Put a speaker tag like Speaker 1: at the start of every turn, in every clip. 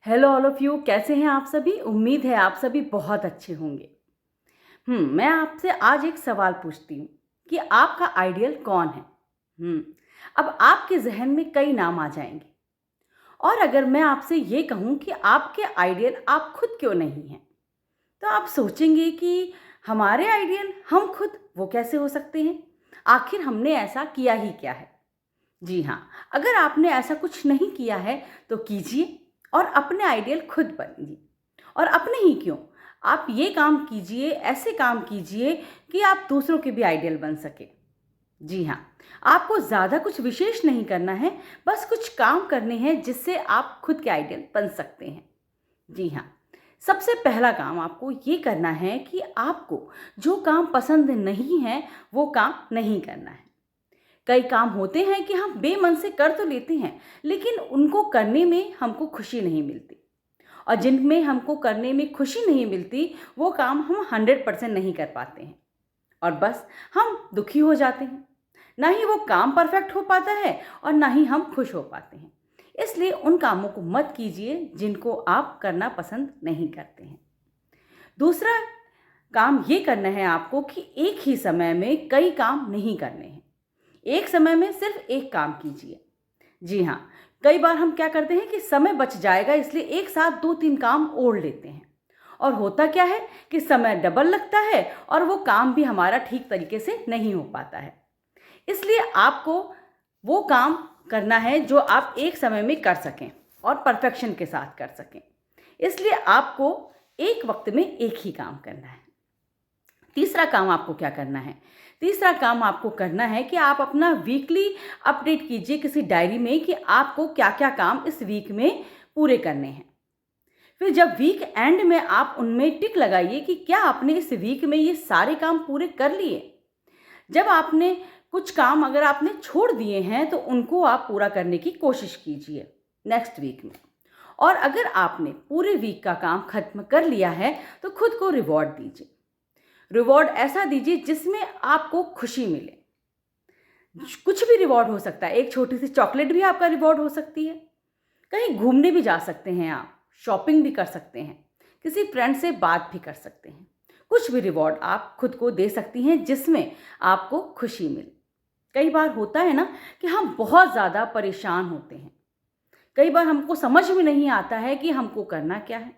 Speaker 1: Hello all of you, कैसे हैं आप सभी। उम्मीद है आप सभी बहुत अच्छे होंगे। मैं आपसे आज एक सवाल पूछती हूँ कि आपका आइडियल कौन है। अब आपके जहन में कई नाम आ जाएंगे और अगर मैं आपसे ये कहूँ कि आपके आइडियल आप खुद क्यों नहीं हैं, तो आप सोचेंगे कि हमारे आइडियल हम खुद वो कैसे हो सकते हैं। आखिर हमने ऐसा किया ही क्या है। जी हाँ, अगर आपने ऐसा कुछ नहीं किया है तो कीजिए और अपने आइडियल खुद बनिए। और अपने ही क्यों, आप ये काम कीजिए, ऐसे काम कीजिए कि आप दूसरों के भी आइडियल बन सके। जी हाँ, आपको ज़्यादा कुछ विशेष नहीं करना है, बस कुछ काम करने हैं जिससे आप खुद के आइडियल बन सकते हैं। जी हाँ, सबसे पहला काम आपको ये करना है कि आपको जो काम पसंद नहीं है वो काम नहीं करना है। कई काम होते हैं कि हम बेमन से कर तो लेते हैं, लेकिन उनको करने में हमको खुशी नहीं मिलती। और जिनमें हमको करने में खुशी नहीं मिलती वो काम हम 100% नहीं कर पाते हैं और बस हम दुखी हो जाते हैं। ना ही वो काम परफेक्ट हो पाता है और ना ही हम खुश हो पाते हैं। इसलिए उन कामों को मत कीजिए जिनको आप करना पसंद नहीं करते हैं। दूसरा काम ये करना है आपको कि एक ही समय में कई काम नहीं करने हैं। एक समय में सिर्फ एक काम कीजिए। जी हाँ, कई बार हम क्या करते हैं कि समय बच जाएगा इसलिए एक साथ 2-3 काम ओढ़ लेते हैं और होता क्या है कि समय डबल लगता है और वो काम भी हमारा ठीक तरीके से नहीं हो पाता है। इसलिए आपको वो काम करना है जो आप एक समय में कर सकें और परफेक्शन के साथ कर सकें। इसलिए आपको एक वक्त में एक ही काम करना है। तीसरा काम आपको क्या करना है? तीसरा काम आपको करना है कि आप अपना वीकली अपडेट कीजिए किसी डायरी में कि आपको क्या-क्या काम इस वीक में पूरे करने हैं। फिर जब वीक एंड में आप उनमें टिक लगाइए कि क्या आपने इस वीक में ये सारे काम पूरे कर लिए। जब आपने कुछ काम अगर आपने छोड़ दिए हैं तो उनको आप पूरा करने की कोशिश कीजिए नेक्स्ट वीक में। और अगर आपने पूरे वीक का काम खत्म कर लिया है तो खुद को रिवॉर्ड दीजिए। रिवॉर्ड ऐसा दीजिए जिसमें आपको खुशी मिले। कुछ भी रिवॉर्ड हो सकता है, एक छोटी सी चॉकलेट भी आपका रिवॉर्ड हो सकती है। कहीं घूमने भी जा सकते हैं आप, शॉपिंग भी कर सकते हैं, किसी फ्रेंड से बात भी कर सकते हैं। कुछ भी रिवॉर्ड आप खुद को दे सकती हैं जिसमें आपको खुशी मिले। कई बार होता है ना कि हम बहुत ज़्यादा परेशान होते हैं। कई बार हमको समझ में नहीं आता है कि हमको करना क्या है।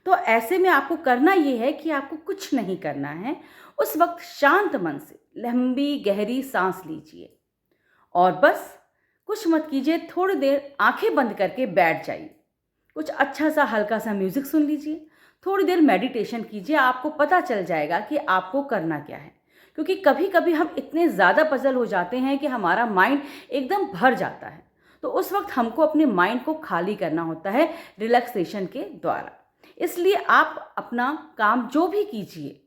Speaker 1: तो ऐसे में आपको करना ये है कि आपको कुछ नहीं करना है। उस वक्त शांत मन से लंबी गहरी सांस लीजिए और बस कुछ मत कीजिए, थोड़ी देर आंखें बंद करके बैठ जाइए। कुछ अच्छा सा हल्का सा म्यूज़िक सुन लीजिए, थोड़ी देर मेडिटेशन कीजिए। आपको पता चल जाएगा कि आपको करना क्या है। क्योंकि कभी-कभी हम इतने ज़्यादा पज़ल हो जाते हैं कि हमारा माइंड एकदम भर जाता है। तो उस वक्त हमको अपने माइंड को खाली करना होता है रिलैक्सेशन के द्वारा। इसलिए आप अपना काम जो भी कीजिए,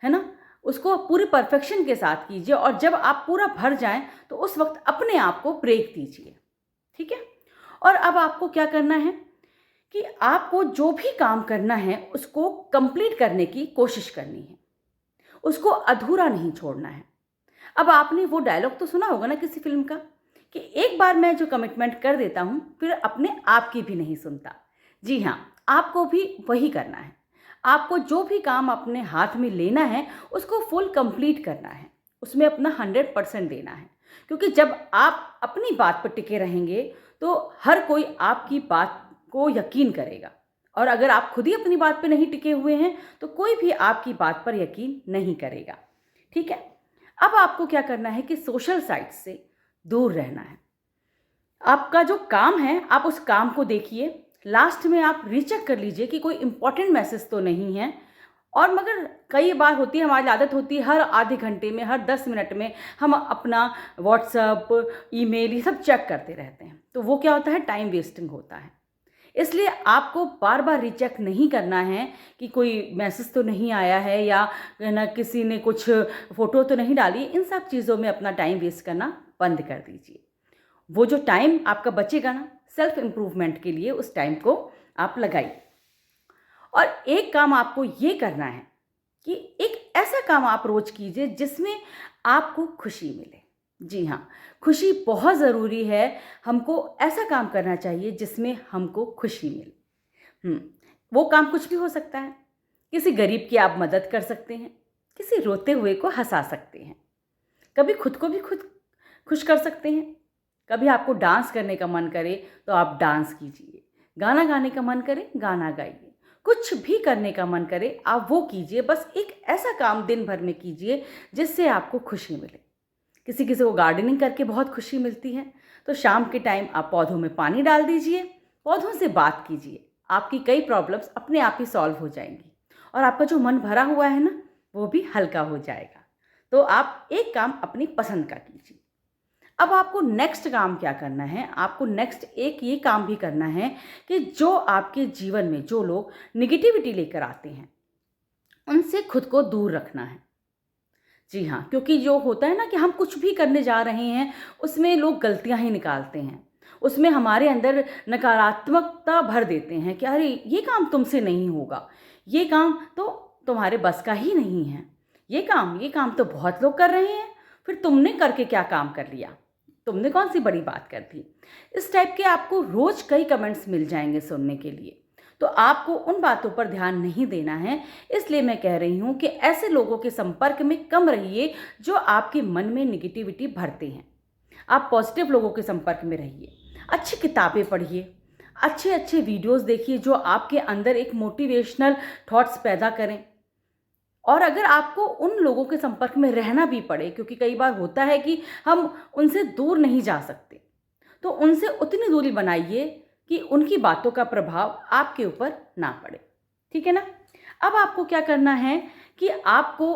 Speaker 1: है ना, उसको पूरी परफेक्शन के साथ कीजिए और जब आप पूरा भर जाएँ तो उस वक्त अपने आप को ब्रेक दीजिए। ठीक है? और अब आपको क्या करना है कि आपको जो भी काम करना है उसको कंप्लीट करने की कोशिश करनी है। उसको अधूरा नहीं छोड़ना है। अब आपने वो डायलॉग तो सुना होगा ना किसी फ़िल्म का कि एक बार मैं जो कमिटमेंट कर देता हूँ फिर अपने आप की भी नहीं सुनता। जी हाँ, आपको भी वही करना है। आपको जो भी काम अपने हाथ में लेना है उसको फुल कंप्लीट करना है। उसमें अपना 100% देना है। क्योंकि जब आप अपनी बात पर टिके रहेंगे तो हर कोई आपकी बात को यकीन करेगा। और अगर आप खुद ही अपनी बात पे नहीं टिके हुए हैं तो कोई भी आपकी बात पर यकीन नहीं करेगा। ठीक है? अब आपको क्या करना है कि सोशल साइट्स से दूर रहना है। आपका जो काम है आप उस काम को देखिए, लास्ट में आप रीचेक कर लीजिए कि कोई इम्पोर्टेंट मैसेज तो नहीं है। और मगर कई बार होती है, हमारी आदत होती है हर आधे घंटे में, हर 10 मिनट में हम अपना व्हाट्सएप, ईमेल ये सब चेक करते रहते हैं। तो वो क्या होता है, टाइम वेस्टिंग होता है। इसलिए आपको बार बार रीचेक नहीं करना है कि कोई मैसेज तो नहीं आया है या ना किसी ने कुछ फ़ोटो तो नहीं डाली। इन सब चीज़ों में अपना टाइम वेस्ट करना बंद कर दीजिए। वो जो टाइम आपका बचेगा ना सेल्फ इम्प्रूवमेंट के लिए, उस टाइम को आप लगाइए। और एक काम आपको ये करना है कि एक ऐसा काम आप रोज़ कीजिए जिसमें आपको खुशी मिले। जी हाँ, खुशी बहुत ज़रूरी है। हमको ऐसा काम करना चाहिए जिसमें हमको खुशी मिले। हुँ, वो काम कुछ भी हो सकता है। किसी गरीब की आप मदद कर सकते हैं, किसी रोते हुए को हँसा सकते हैं, कभी खुद को भी खुद खुश कर सकते हैं। कभी आपको डांस करने का मन करे तो आप डांस कीजिए, गाना गाने का मन करे गाना गाइए, कुछ भी करने का मन करे आप वो कीजिए। बस एक ऐसा काम दिन भर में कीजिए जिससे आपको खुशी मिले। किसी किसी को गार्डनिंग करके बहुत खुशी मिलती है, तो शाम के टाइम आप पौधों में पानी डाल दीजिए, पौधों से बात कीजिए। आपकी कई प्रॉब्लम्स अपने आप ही सॉल्व हो जाएंगी और आपका जो मन भरा हुआ है ना, वो भी हल्का हो जाएगा। तो आप एक काम अपनी पसंद का कीजिए। अब आपको नेक्स्ट काम क्या करना है? आपको नेक्स्ट एक ये काम भी करना है कि जो आपके जीवन में जो लोग नेगेटिविटी लेकर आते हैं, उनसे खुद को दूर रखना है। जी हाँ, क्योंकि जो होता है ना कि हम कुछ भी करने जा रहे हैं, उसमें लोग गलतियाँ ही निकालते हैं। उसमें हमारे अंदर नकारात्मकता भर देते हैं कि अरे! ये काम तुमसे नहीं होगा, ये काम तो तुम्हारे बस का ही नहीं है, ये काम तो बहुत लोग कर रहे हैं, फिर तुमने करके क्या काम कर लिया? तुमने कौन-सी बड़ी बात कर दी? इस टाइप के आपको रोज़ कई कमेंट्स मिल जाएँगे सुनने के लिए। तो आपको उन बातों पर ध्यान नहीं देना है, इसलिए मैं कह रही हूँ कि ऐसे लोगों के संपर्क में कम रहिए जो आपके मन में नेगेटिविटी भरते हैं। आप पॉजिटिव लोगों के संपर्क में रहिए, अच्छी किताबें पढ़िए, अच्छे-अच्छे वीडियोज़ देखिए जो आपके अंदर एक मोटिवेशनल थॉट्स पैदा करें। और अगर आपको उन लोगों के संपर्क में रहना भी पड़े, क्योंकि कई बार होता है कि हम उनसे दूर नहीं जा सकते, तो उनसे उतनी दूरी बनाइए कि उनकी बातों का प्रभाव आपके ऊपर ना पड़े। ठीक है ना? अब आपको क्या करना है कि आपको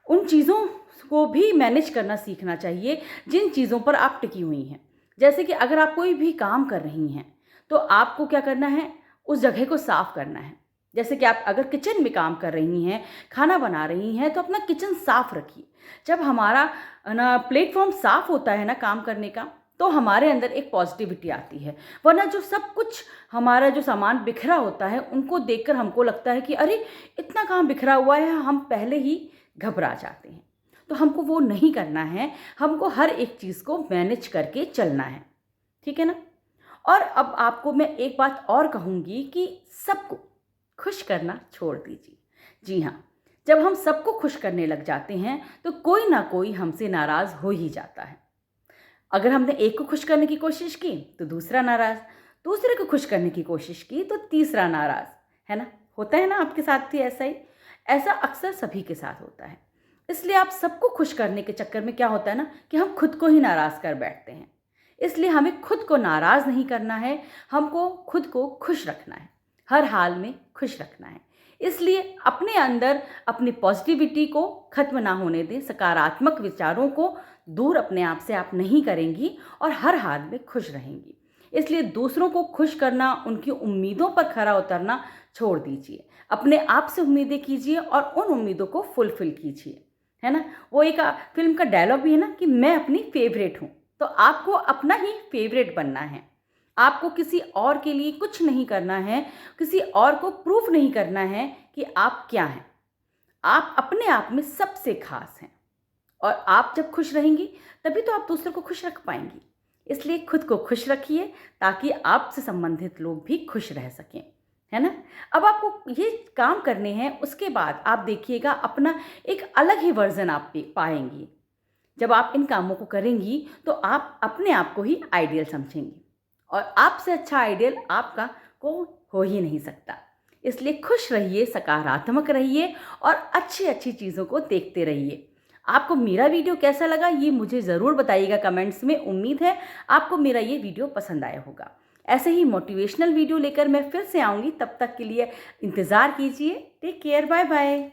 Speaker 1: उन चीज़ों को भी मैनेज करना सीखना चाहिए जिन चीज़ों पर आप टिकी हुई हैं। जैसे कि अगर आप कोई भी काम कर रही हैं, तो आपको क्या करना है, उस जगह को साफ़ करना है। जैसे कि आप अगर किचन में काम कर रही हैं, खाना बना रही हैं, तो अपना किचन साफ़ रखिए। जब हमारा ना प्लेटफ़ॉर्म साफ़ होता है ना काम करने का, तो हमारे अंदर एक पॉज़िटिविटी आती है। वरना जो सब कुछ हमारा जो सामान बिखरा होता है, उनको देखकर हमको लगता है कि अरे! इतना काम बिखरा हुआ है, हम पहले ही घबरा जाते हैं। तो हमको वो नहीं करना है, हमको हर एक चीज़ को मैनेज करके चलना है। ठीक है ना? और अब आपको मैं एक बात और कहूँगी कि सबको खुश करना छोड़ दीजिए। जी हाँ, जब हम सबको खुश करने लग जाते हैं, तो कोई ना कोई हमसे नाराज़ हो ही जाता है। अगर हमने एक को खुश करने की कोशिश की, तो दूसरा नाराज़, दूसरे को खुश करने की कोशिश की, तो तीसरा नाराज़, है ना? होता है ना आपके साथ भी ऐसा ही? ऐसा अक्सर सभी के साथ होता है। इसलिए आप सबको खुश करने के चक्कर में क्या होता है ना कि हम खुद को ही नाराज़ कर बैठते हैं। इसलिए हमें खुद को नाराज़ नहीं करना है, हमको खुद को खुश रखना है, हर हाल में खुश रखना है। इसलिए अपने अंदर अपनी पॉजिटिविटी को ख़त्म ना होने दें, सकारात्मक विचारों को दूर अपने आप से आप नहीं करेंगी और हर हाल में खुश रहेंगी। इसलिए दूसरों को खुश करना, उनकी उम्मीदों पर खरा उतरना छोड़ दीजिए। अपने आप से उम्मीदें कीजिए और उन उम्मीदों को फुलफ़िल कीजिए, है ना? वो एक फ़िल्म का डायलॉग भी है ना कि मैं अपनी फ़ेवरेट हूँ, तो आपको अपना ही फ़ेवरेट बनना है। आपको किसी और के लिए कुछ नहीं करना है, किसी और को प्रूव नहीं करना है कि आप क्या हैं। आप अपने आप में सबसे ख़ास हैं और आप जब खुश रहेंगी, तभी तो आप दूसरों को खुश रख पाएँगी। इसलिए खुद को खुश रखिए ताकि आपसे संबंधित लोग भी खुश रह सकें, है ना? अब आपको ये काम करने हैं, उसके बाद आप देखिएगा अपना एक अलग ही वर्ज़न आप पाएँगी। जब आप इन कामों को करेंगी, तो आप अपने आप को ही आइडियल समझेंगी और आपसे अच्छा आइडियल आपका को हो ही नहीं सकता। इसलिए खुश रहिए, सकारात्मक रहिए और अच्छी-अच्छी चीज़ों को देखते रहिए। आपको मेरा वीडियो कैसा लगा ये मुझे ज़रूर बताइएगा कमेंट्स में। उम्मीद है आपको मेरा ये वीडियो पसंद आया होगा। ऐसे ही मोटिवेशनल वीडियो लेकर मैं फिर से आऊँगी, तब तक के लिए इंतज़ार कीजिए। Take care, bye bye.